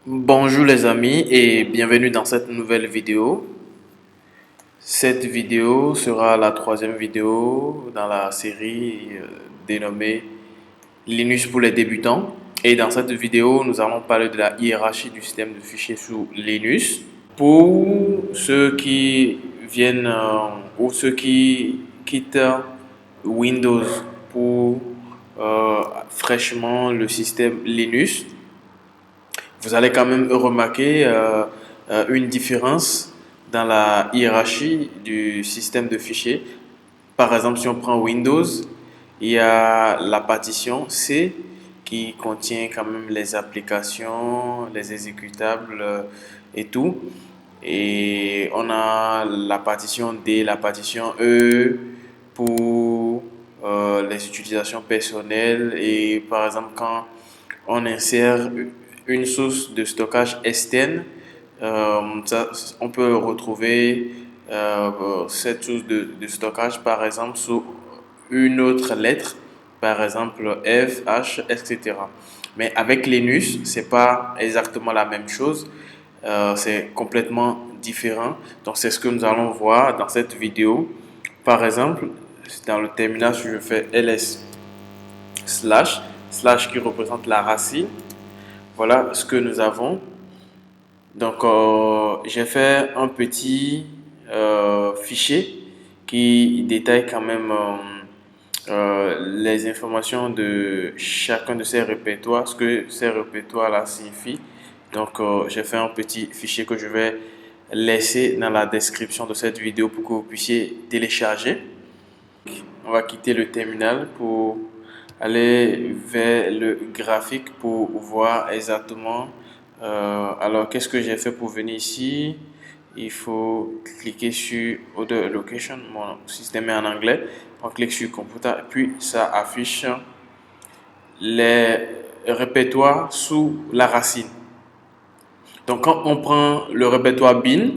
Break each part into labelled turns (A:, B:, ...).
A: Bonjour les amis et bienvenue dans cette nouvelle vidéo. Cette vidéo sera la troisième vidéo dans la série dénommée Linux pour les débutants. Et dans cette vidéo, nous allons parler de la hiérarchie du système de fichiers sous Linux. Pour ceux qui viennent ou ceux qui quittent Windows pour fraîchement le système Linux, vous allez quand même remarquer une différence dans la hiérarchie du système de fichiers. Par exemple, si on prend Windows, il y a la partition C qui contient quand même les applications, les exécutables et tout. Et on a la partition D, la partition E pour les utilisations personnelles. Et par exemple, quand on insère une source de stockage externe, on peut retrouver cette source de stockage par exemple sous une autre lettre, par exemple F, H, etc. Mais avec Linux, c'est pas exactement la même chose, c'est complètement différent. Donc c'est ce que nous allons voir dans cette vidéo. Par exemple, dans le terminal, si je fais ls slash, slash qui représente la racine, voilà ce que nous avons. Donc, j'ai fait un petit fichier qui détaille quand même les informations de chacun de ces répertoires, ce que ces répertoires-là signifient. Donc, j'ai fait un petit fichier que je vais laisser dans la description de cette vidéo pour que vous puissiez télécharger. On va quitter le terminal pour aller vers le graphique pour voir exactement. Alors, qu'est-ce que j'ai fait pour venir ici? Il faut cliquer sur Other Location. Mon système est en anglais. On clique sur Computer, puis ça affiche les répertoires sous la racine. Donc, quand on prend le répertoire bin,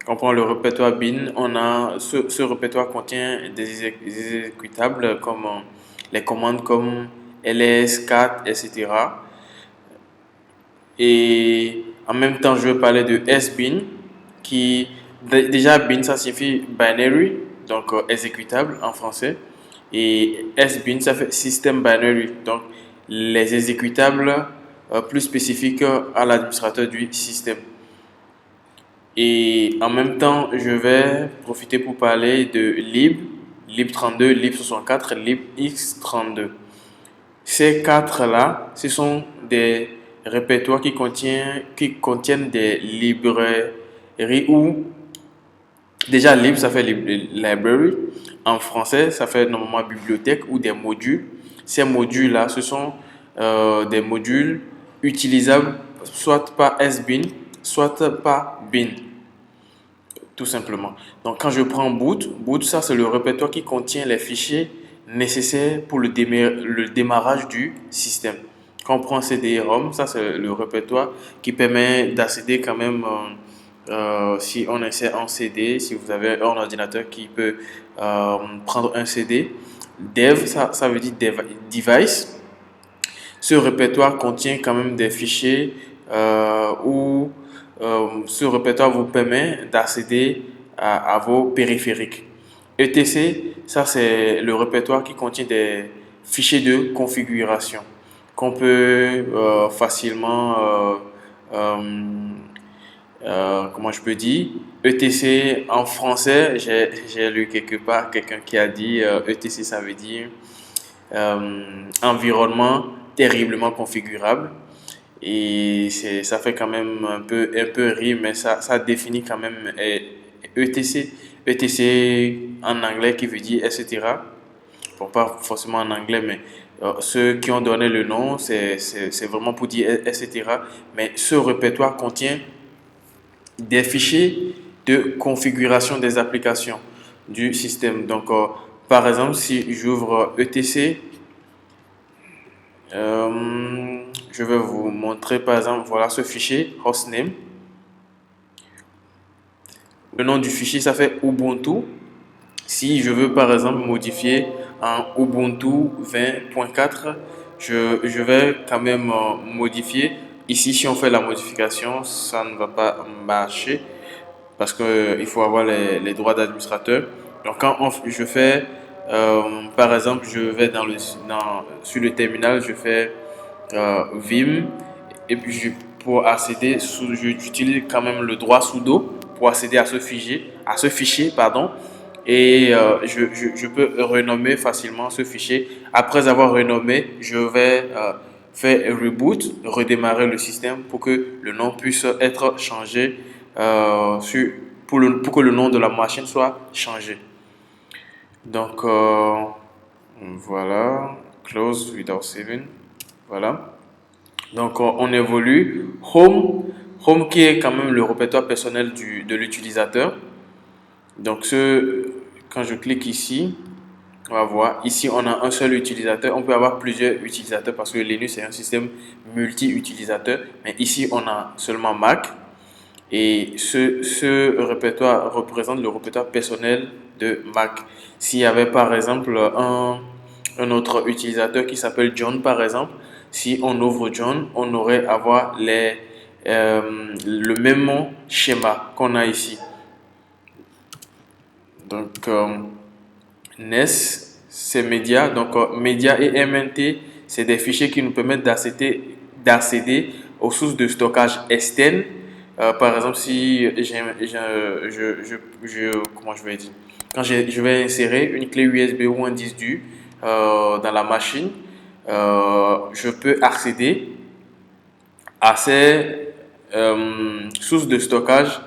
A: on a ce répertoire contient des exécutables comme les commandes comme ls, cat, etc. Et en même temps, je vais parler de sbin qui déjà bin ça signifie binary, donc exécutable en français. Et sbin ça fait system binary, donc les exécutables plus spécifiques à l'administrateur du système. Et en même temps, je vais profiter pour parler de lib32, lib64, libx32. Ces quatre-là, ce sont des répertoires qui contiennent des librairies ou déjà lib, ça fait library. En français, ça fait normalement bibliothèque ou des modules. Ces modules-là, ce sont des modules utilisables soit par sbin, soit par bin, tout simplement. Donc, quand je prends boot, ça c'est le répertoire qui contient les fichiers nécessaires pour le démarrage du système. Quand on prend CD-ROM, ça c'est le répertoire qui permet d'accéder quand même, si on insère un CD, si vous avez un ordinateur qui peut prendre un CD. Dev, ça veut dire device. Ce répertoire contient quand même des fichiers où ce répertoire vous permet d'accéder à vos périphériques. etc, ça c'est le répertoire qui contient des fichiers de configuration qu'on peut facilement, comment je peux dire, etc en français, j'ai lu quelque part quelqu'un qui a dit etc ça veut dire environnement terriblement configurable. Et ça fait quand même un peu rire, mais ça définit quand même ETC. ETC en anglais qui veut dire etc. Bon, pas forcément en anglais, mais ceux qui ont donné le nom, c'est vraiment pour dire etc. Mais ce répertoire contient des fichiers de configuration des applications du système. Donc, par exemple, si j'ouvre ETC, je vais vous montrer par exemple, voilà ce fichier hostname. le nom du fichier, ça fait Ubuntu. Si je veux par exemple modifier en Ubuntu 20.4, je vais quand même modifier. Ici, si on fait la modification, ça ne va pas marcher parce qu'il faut avoir les droits d'administrateur. Donc quand je fais, par exemple, je vais sur le terminal, je fais Vim et puis pour accéder, j'utilise quand même le droit sudo pour accéder à ce fichier, pardon. Et je peux renommer facilement ce fichier. Après avoir renommé, je vais faire reboot, redémarrer le système pour que le nom puisse être changé pour que le nom de la machine soit changé. Donc voilà, close without saving. Voilà. Donc on évolue. Home qui est quand même le répertoire personnel de l'utilisateur. Donc quand je clique ici, on va voir. Ici, on a un seul utilisateur. On peut avoir plusieurs utilisateurs parce que Linux est un système multi-utilisateur. Mais ici, on a seulement Mac. Et ce répertoire représente le répertoire personnel de Mac. S'il y avait par exemple un autre utilisateur qui s'appelle John, par exemple, si on ouvre John, on aurait avoir le même schéma qu'on a ici. Donc, NES, c'est média. Donc, média et MNT, c'est des fichiers qui nous permettent d'accéder aux sources de stockage externes. Par exemple, si comment je vais dire, quand je vais insérer une clé USB ou un disque dur dans la machine, je peux accéder à ces sources de stockage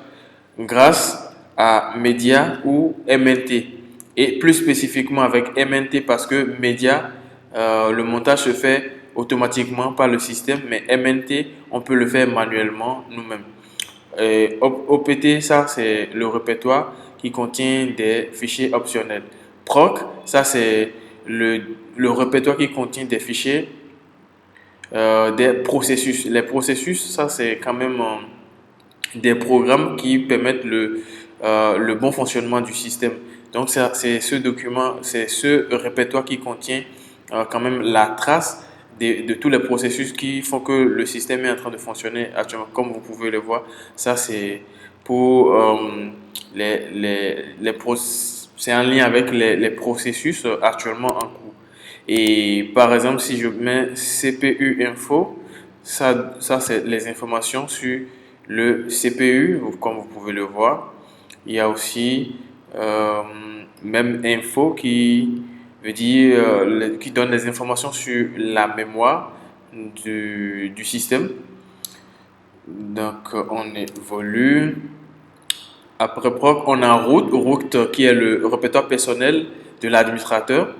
A: grâce à Media ou MNT. Et plus spécifiquement avec MNT parce que Media, le montage se fait automatiquement par le système, mais MNT, on peut le faire manuellement nous-mêmes. OPT, ça c'est le répertoire qui contient des fichiers optionnels. Proc, ça c'est le répertoire qui contient des fichiers, des processus. Les processus, ça c'est quand même des programmes qui permettent le bon fonctionnement du système. Donc c'est ce document, c'est ce répertoire qui contient quand même la trace de tous les processus qui font que le système est en train de fonctionner actuellement. Comme vous pouvez le voir, ça c'est pour c'est en lien avec les processus actuellement en cours. Et par exemple, si je mets CPU info, ça c'est les informations sur le CPU, comme vous pouvez le voir. Il y a aussi même info qui veut dire qui donne des informations sur la mémoire du système. Donc on évolue. Après proc, on a root qui est le répertoire personnel de l'administrateur,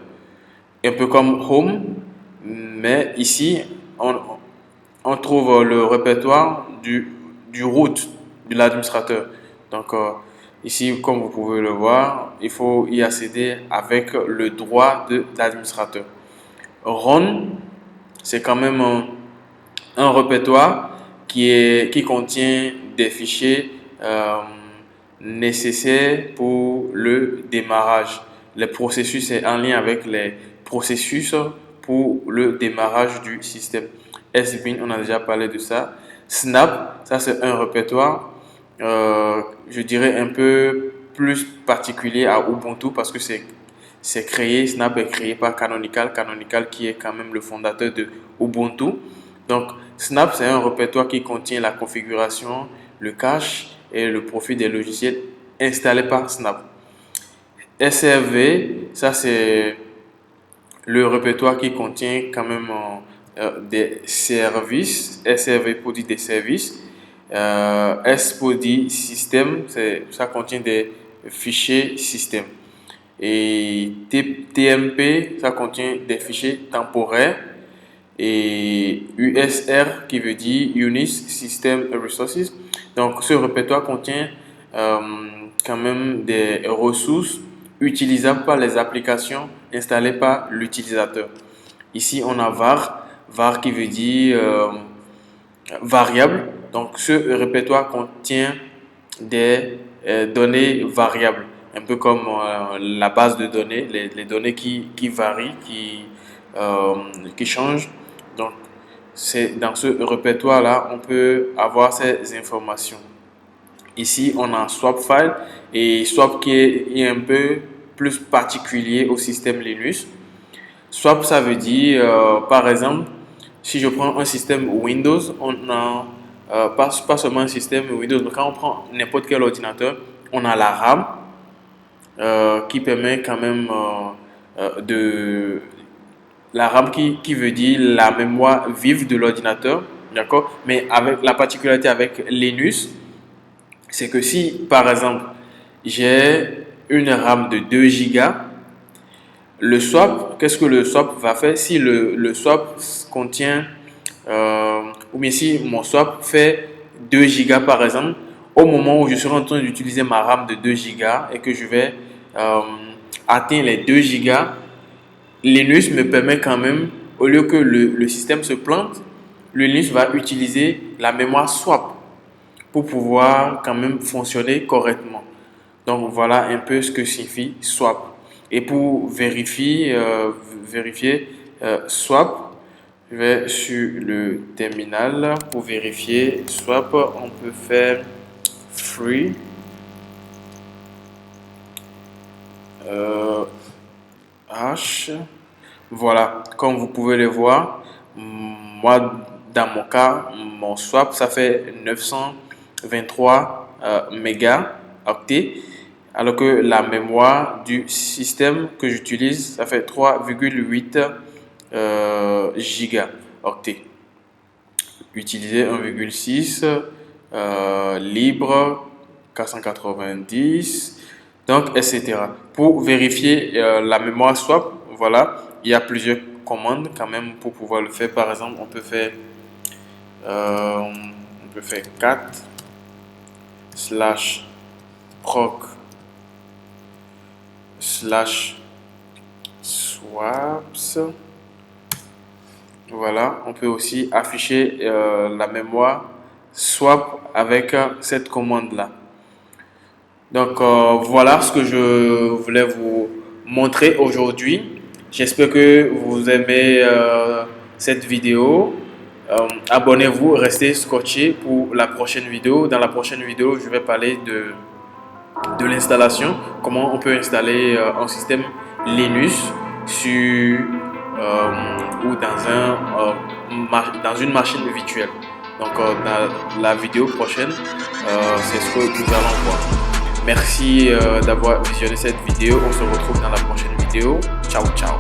A: un peu comme home, mais ici on trouve le répertoire du root de l'administrateur. Donc ici, comme vous pouvez le voir, il faut y accéder avec le droit de l'administrateur. Run, c'est quand même un répertoire qui contient des fichiers nécessaires pour le démarrage. Le processus est en lien avec les processus pour le démarrage du système. SBIN, on a déjà parlé de ça. Snap, ça c'est un répertoire, je dirais un peu plus particulier à Ubuntu parce que Snap est créé par Canonical, Canonical qui est quand même le fondateur de Ubuntu. Donc Snap c'est un répertoire qui contient la configuration, le cache et le profil des logiciels installés par Snap. SRV, ça c'est le répertoire qui contient quand même des services. SRV pour dire des services. S pour dire système, ça contient des fichiers système. Et TMP, ça contient des fichiers temporaires. Et USR qui veut dire Unix System Resources. Donc ce répertoire contient quand même des ressources utilisables par les applications installées par l'utilisateur. Ici on a var qui veut dire variable. Donc ce répertoire contient des données variables, un peu comme la base de données, les données qui varient, qui changent. Donc, c'est dans ce répertoire-là, on peut avoir ces informations. Ici, on a swap file et swap qui est un peu plus particulier au système Linux. Swap, ça veut dire, par exemple, si je prends un système Windows, on a pas seulement un système Windows, mais quand on prend n'importe quel ordinateur, on a la RAM qui permet quand même la RAM qui veut dire la mémoire vive de l'ordinateur, d'accord? Mais avec la particularité avec Linux, c'est que si, par exemple, j'ai une RAM de 2 gigas, le swap, qu'est-ce que le swap va faire? Si le swap contient, ou bien si mon swap fait 2 gigas par exemple, au moment où je serai en train d'utiliser ma RAM de 2 gigas et que je vais atteindre les 2 gigas, Linux me permet quand même, au lieu que le système se plante, le Linux va utiliser la mémoire swap pour pouvoir quand même fonctionner correctement. Donc voilà un peu ce que signifie swap. Et pour vérifier swap, je vais sur le terminal. Pour vérifier swap, on peut faire free h. Voilà, comme vous pouvez le voir, moi dans mon cas, mon swap ça fait 923 mégaoctets, alors que la mémoire du système que j'utilise ça fait 3,8 gigaoctets. Utiliser 1,6 libre 490, donc etc. Pour vérifier la mémoire swap, voilà, il y a plusieurs commandes quand même pour pouvoir le faire. Par exemple, on peut faire 4 /proc /swaps. Voilà, on peut aussi afficher la mémoire swap avec cette commande là. Donc voilà ce que je voulais vous montrer aujourd'hui. J'espère que vous aimez cette vidéo. Abonnez-vous, restez scotché pour la prochaine vidéo. Dans la prochaine vidéo, je vais parler de l'installation, comment on peut installer un système Linux sur ou dans une machine virtuelle. Donc dans la vidéo prochaine, c'est ce que nous allons voir. Merci d'avoir visionné cette vidéo. On se retrouve dans la prochaine vidéo. Ciao, ciao.